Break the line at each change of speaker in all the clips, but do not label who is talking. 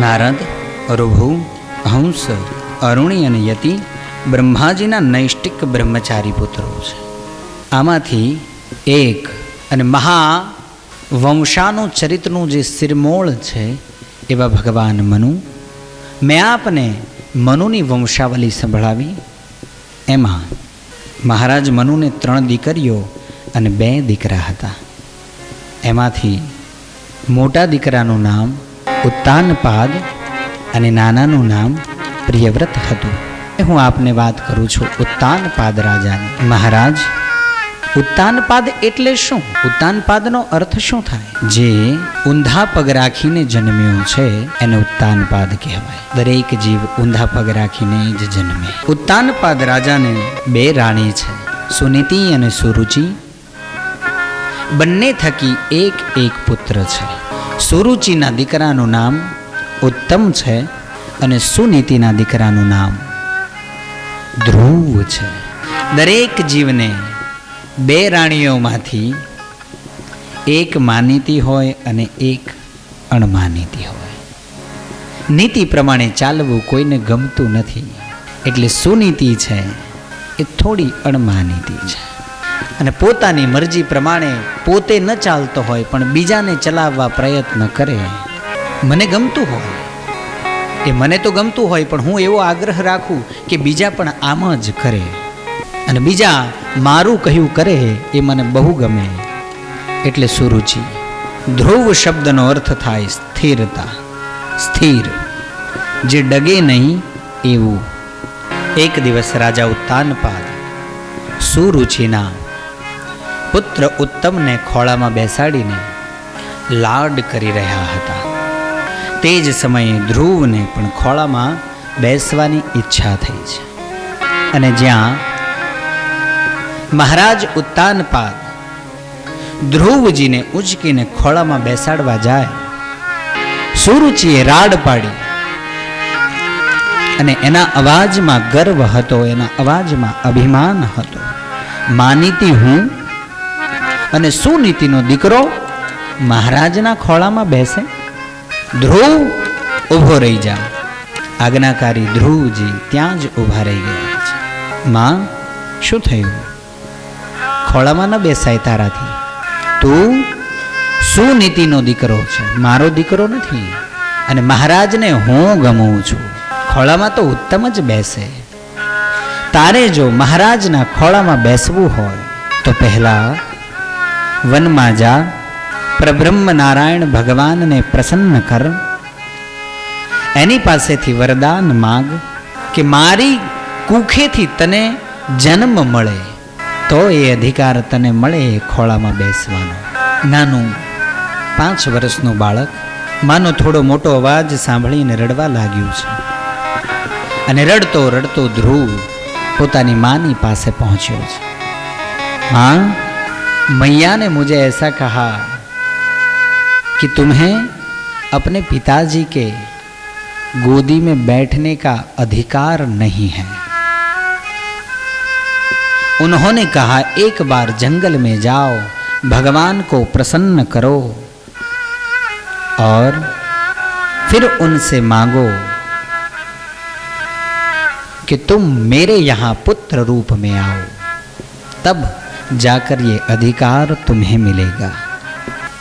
નારદ, ઋભુ, હંસ, અરુણી અને યતિ બ્રહ્માજીના નૈષ્ટિક બ્રહ્મચારી પુત્રો છે. આમાંથી એક અને મહા વંશાનું ચરિત્રનું જે શિરમોળ છે એવા ભગવાન મનુ. મેં આપને મનુની વંશાવલી સંભળાવી. એમાં મહારાજ મનુને 3 દીકરીઓ અને 2 દીકરા હતા. એમાંથી મોટા દીકરાનું નામ ઉત્તાનપાદ અને નાનાનું નામ પ્રિયવ્રત હતું. હું આપને વાત કરું છું ઉત્તાનપાદ રાજાની. મહારાજ, ઉત્તાનપાદ એટલે શું? ઉત્તાનપાદનો અર્થ શું થાય? જે ઊંધા પગ રાખીને જન્મ્યો છે એને ઉત્તાનપાદ કહેવાય. દરેક જીવ ઊંધા પગ રાખીને જ જન્મે. ઉત્તાનપાદ રાજાને 2 રાણી છે, સુનીતિ અને સુરુચિ. બંને થકી એક પુત્ર છે. સુરુચિના દીકરાનું નામ ઉત્તમ છે અને સુનીતિના દીકરાનું નામ ધ્રુવ છે. દરેક જીવને 2 રાણીઓમાંથી એક માનીતી હોય અને એક અણમાનીતી હોય. નીતિ પ્રમાણે ચાલવું કોઈને ગમતું નથી, એટલે સુનીતિ છે એ થોડી અણમાનીતી છે. અને પોતાની મરજી પ્રમાણે પોતે ન ચાલતો હોય પણ બીજાને ચલાવવા પ્રયત્ન કરે. મને ગમતું હોય એ મને તો ગમતું હોય, પણ હું એવો આગ્રહ રાખું કે બીજા પણ આમ જ કરે અને બીજા મારું કહ્યું કરે એ મને બહુ ગમે, એટલે સુરુચિ. ધ્રુવ શબ્દનો અર્થ થાય સ્થિરતા, સ્થિર, જે ડગે નહીં એવું. એક દિવસ રાજા ઉત્તાનપાદ સુરુચિના પુત્ર ઉત્તમને ખોળામાં બેસાડીને લાડ કરી રહ્યા હતા. તે જ સમયે ધ્રુવને પણ ખોળામાં બેસવાની ઈચ્છા થઈ છે. અને જ્યાં મહારાજ ઉત્તાનપાદ ધ્રુવજીને ઉચકીને ખોળામાં બેસાડવા જાય, સુરુચિએ રાડ પાડી અને એના અવાજમાં ગર્વ હતો, એના અવાજમાં અભિમાન હતો. માનીતી હું અને સુનીતિનો દીકરો મહારાજના ખોળામાં બેસે? ધ્રુવ, ઊભો રહી જા. આજ્ઞાકારી ધ્રુવજી ત્યાં જ ઊભા રહી ગયા છે. માં, શું થયું? ખોળામાં ન બેસાય તારાથી. તું સુનીતિનો દીકરો છે, મારો દીકરો નથી. અને મહારાજને હું ગમું છું. ખોળામાં તો ઉત્તમ જ બેસે. તારે જો મહારાજના ખોળામાં બેસવું હોય તો પહેલા વનમાં જા, પરબ્રહ્મ નારાયણ ભગવાનને પ્રસન્ન કર. એની પાસેથી વરદાન માગ કે મારી કુખેથી તને જન્મ મળે તો એ અધિકાર તને મળે ખોળામાં બેસવાનો. નાનું 5 વર્ષનું બાળક માનો થોડો મોટો અવાજ સાંભળીને રડવા લાગ્યું છે. અને રડતો રડતો ધ્રુવ પોતાની માની પાસે પહોંચ્યો છે. माँ, मैया ने मुझे ऐसा कहा कि तुम्हें अपने पिताजी के गोदी में बैठने का अधिकार नहीं है. उन्होंने कहा एक बार जंगल में जाओ, भगवान को प्रसन्न करो और फिर उनसे मांगो कि तुम मेरे यहाँ पुत्र रूप में आओ, तब जाकर ये अधिकार तुम्हें मिलेगा.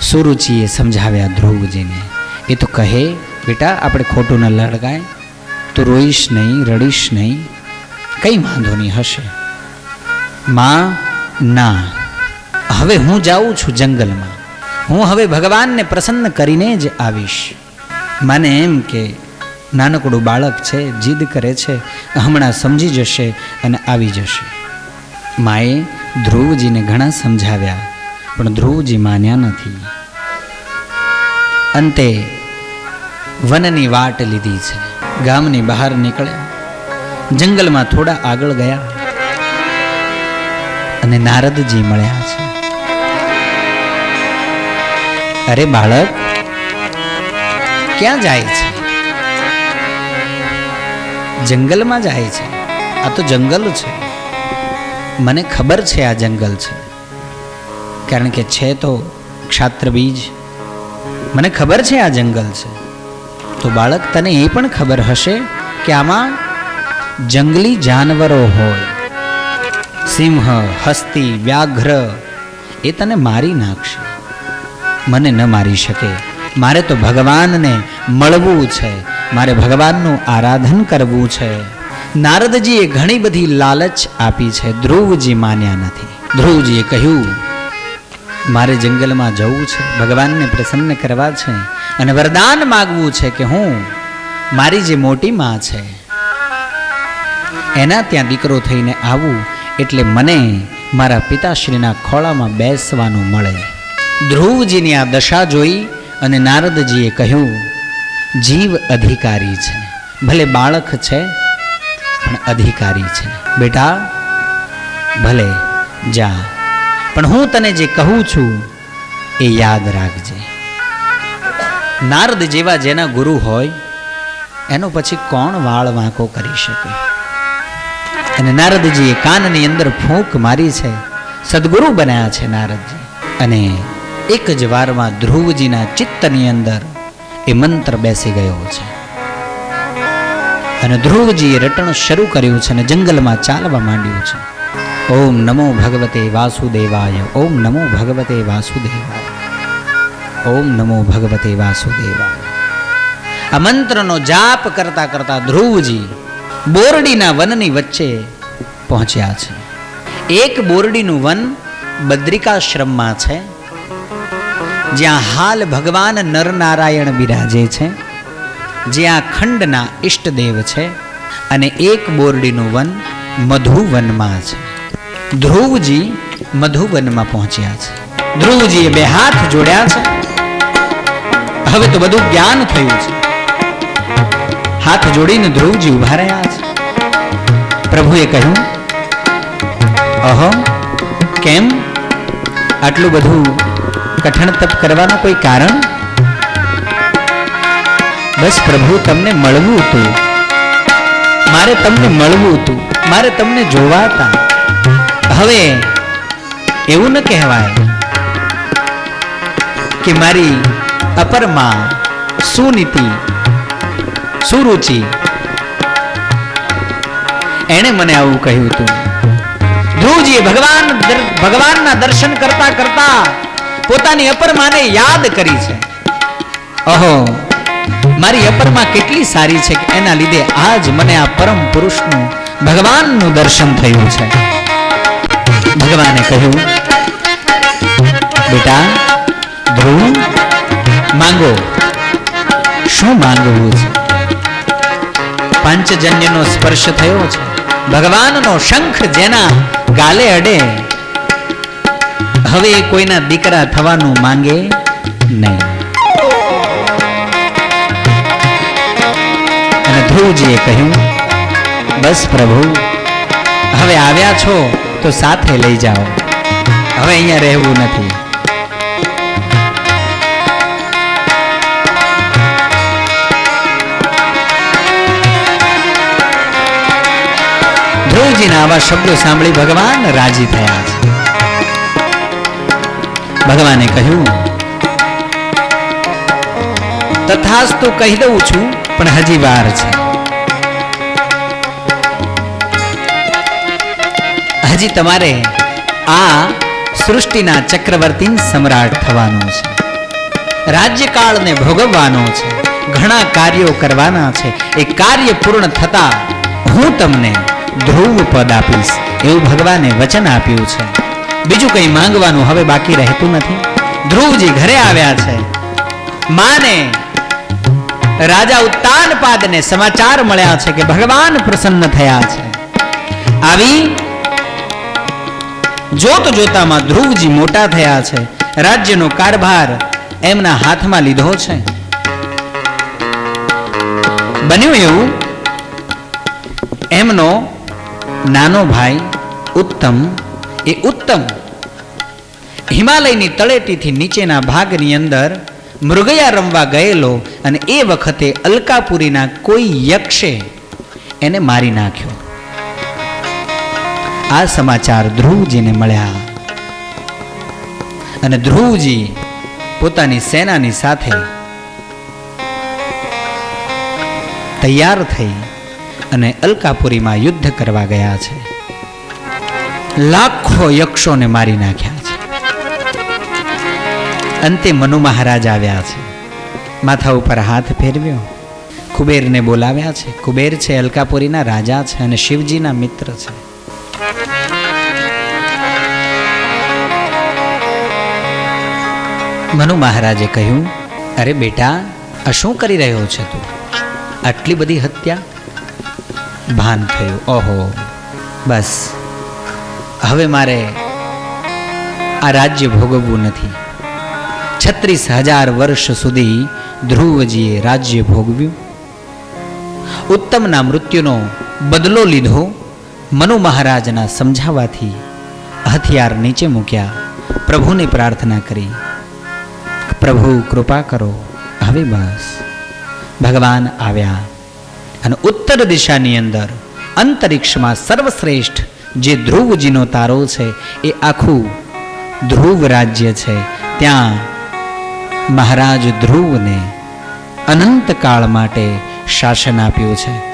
સુરુચિએ સમજાવ્યા ધ્રુવજીને. એ તો કહે, બેટા આપણે ખોટું ન લડગાય, તું રોઈશ નહીં, રડીશ નહીં, કંઈ વાંધો નહીં, હશે. માં, ના, હવે હું જાઉં છું જંગલમાં. હું હવે ભગવાનને પ્રસન્ન કરીને જ આવીશ. મને એમ કે નાનકડું બાળક છે, જીદ કરે છે, હમણાં સમજી જશે અને આવી જશે. માએ ધ્રુવજીને ઘણા સમજાવ્યા પણ ધ્રુવજી માન્યા નથી. અંતે વનની વાટ લીધી છે. ગામની બહાર નીકળ્યા, જંગલમાં થોડા આગળ ગયા અને નારદજી મળ્યા છે. અરે બાળક, ક્યાં જાય છે? જંગલમાં જાય છે. આ તો જંગલ છે. મને ખબર છે આ જંગલ છે, કારણ કે છે તો ક્ષાત્ર બીજ. મને ખબર છે આ જંગલ છે. તો બાળક તને એ પણ ખબર હશે કે આમાં જંગલી જાનવરો હોય, સિંહ, હસ્તી, વ્યાઘ્ર, એ તને મારી નાખશે. મને ન મારી શકે. મારે તો ભગવાનને મળવું છે, મારે ભગવાનનું આરાધન કરવું છે. નારદજીએ ઘણી બધી લાલચ આપી છે, ધ્રુવજી માન્યા નથી. ધ્રુવજીએ કહ્યું, મારે જંગલમાં જવું છે, ભગવાનને પ્રસન્ન કરવા છે અને વરદાન માગવું છે કે હું મારી જે મોટી માં છે એના ત્યાં દીકરો થઈને આવું, એટલે મને મારા પિતાશ્રીના ખોળામાં બેસવાનું મળે. ધ્રુવજીની આ દશા જોઈ અને નારદજીએ કહ્યું, જીવ અધિકારી છે, ભલે બાળક છે પણ અધિકારી છે. બેટા ભલે જા, પણ હું તને જે કહું છું એ યાદ રાખજે. નારદ જેવા જેના ગુરુ હોય એનો પછી કોણ વાળ વાંકો કરી શકે? અને નારદજીએ કાનની અંદર ફૂંક મારી છે, સદગુરુ બન્યા છે નારદજી. અને એક જ વારમાં ધ્રુવજીના ચિત્તની અંદર એ મંત્ર બેસી ગયો છે. અને ધ્રુવજીએ રટણ શરૂ કર્યું છે અને જંગલમાં ચાલવા માંડ્યું છે. ઓમ નમો ભગવતે વાસુદેવાય, ઓમ નમો ભગવતે વાસુદેવાય, ઓમ નમો ભગવતે વાસુદેવાય. આ મંત્રનો જાપ કરતા કરતા ધ્રુવજી બોરડીના વનની વચ્ચે પહોંચ્યા છે. એક બોરડીનું વન બદ્રિકાશ્રમમાં છે, જ્યાં હાલ ભગવાન નરનારાયણ બિરાજે છે, જ્યાં ખંડના ઈષ્ટદેવ છે. અને એક બોરડીનું વન મધુવનમાં છે. ધ્રુવજી મધુવનમાં પહોંચ્યા છે. ધ્રુવજીએ બે હાથ જોડ્યા છે. હવે તો બધું જ્ઞાન થયું છે. હાથ જોડીને ધ્રુવજી ઉભા રહ્યા છે. પ્રભુએ કહ્યું, અહો, કેમ આટલું બધું કઠણ તપ કરવાનું કોઈ કારણ? બસ પ્રભુ, તમને મળવું હતું, મારે તમને મળવું હતું, મારે તમને જોવા હતા. હવે એવું ન કહેવાય કે મારી અપરમાં સુનીતિ, સુરુચિ એણે મને આવું કહ્યું હતું. ધ્રુવજીએ ભગવાનના દર્શન કરતા કરતા પોતાની અપરમાને યાદ કરી છે. અહો, મારી અપરમાં કેટલી સારી છે કે એના લીધે આજ મને આ પરમ પુરુષનું, ભગવાનનું દર્શન થયું છે. ભગવાને કહ્યું, બેટા ધ્રુવ, માંગો. શું માંગવું છે? પાંચજન્યનો સ્પર્શ થયો છે, ભગવાનનો શંખ જેના ગાલે અડે, હવે કોઈના દીકરા થવાનું માંગે નહીં. અને ધ્રુવજીએ કહ્યું, બસ પ્રભુ, હવે આવ્યા છો તો સાથે લઈ જાઓ, હવે અહીંયા રહેવું નથી. ધ્રુવજીના આવા શબ્દો સાંભળી ભગવાન રાજી થયા છે. ભગવાને કહ્યું, તથાસ્તુ કહી દઉં છું, પણ હજી વાર છે. હજી તમારે આ સૃષ્ટિના ચક્રવર્તી સમ્રાટ થવાનો છે, રાજ્યકાળને ભોગવવાનો છે, ઘણા કાર્યો કરવાના છે. એ કાર્ય પૂર્ણ થતા હું તમને ધ્રુવ પદ આપીશ, એવું ભગવાને વચન આપ્યું છે. બીજું કંઈ માંગવાનું હવે બાકી રહેતું નથી. ધ્રુવજી ઘરે આવ્યા છે. માને, રાજા ઉત્તાનપાદને સમાચાર મળ્યા છે કે ભગવાન પ્રસન્ન થયા છે. આવી જોત જોતામાં ધ્રુવજી મોટા થયા છે. રાજ્યનો કારભાર એમના હાથમાં લીધો છે. બન્યું એવું, એમનો નાનો ભાઈ ઉત્તમ, એ ઉત્તમ હિમાલયની તળેટીથી નીચેના ભાગની અંદર મૃગયા રમવા ગયેલો, અને એ વખતે અલકાપુરીના કોઈ યક્ષે એને મારી નાખ્યો. આ સમાચાર ધ્રુવજીને મળ્યા. અને ધ્રુવજી પોતાની સેનાની સાથે તૈયાર થઈ અને અલકાપુરીમાં યુદ્ધ કરવા ગયા છે. લાખો યક્ષોને મારી નાખ્યા છે. અંતે મનુ મહારાજ આવ્યા છે. માથા ઉપર હાથ ફેરવ્યો, કુબેરને બોલાવ્યા છે. કુબેર છે અલકાપુરીના રાજા છે અને શિવજીના મિત્ર છે. મનુ મહારાજે કહ્યું, અરે બેટા, આ શું કરી રહ્યો છે તું? આટલી બધી હત્યા? ભાન થયું, ઓહો, બસ હવે મારે આ રાજ્ય ભોગવવું નથી. 36,000 વર્ષ સુધી ધ્રુવજીએ રાજ્ય ભોગવ્યું. ઉત્તમના મૃત્યુનો બદલો લીધો. મનુ મહારાજના સમજાવવાથી હથિયાર નીચે મૂક્યા. પ્રભુને પ્રાર્થના કરી, પ્રભુ કૃપા કરો. હવે બસ ભગવાન આવ્યા અને ઉત્તર દિશાની અંદર અંતરિક્ષમાં સર્વશ્રેષ્ઠ જે ધ્રુવજીનો તારો છે એ આખું ધ્રુવ રાજ્ય છે. ત્યાં મહારાજ ધ્રુવને અનંતકાળ માટે શાસન આપ્યું છે.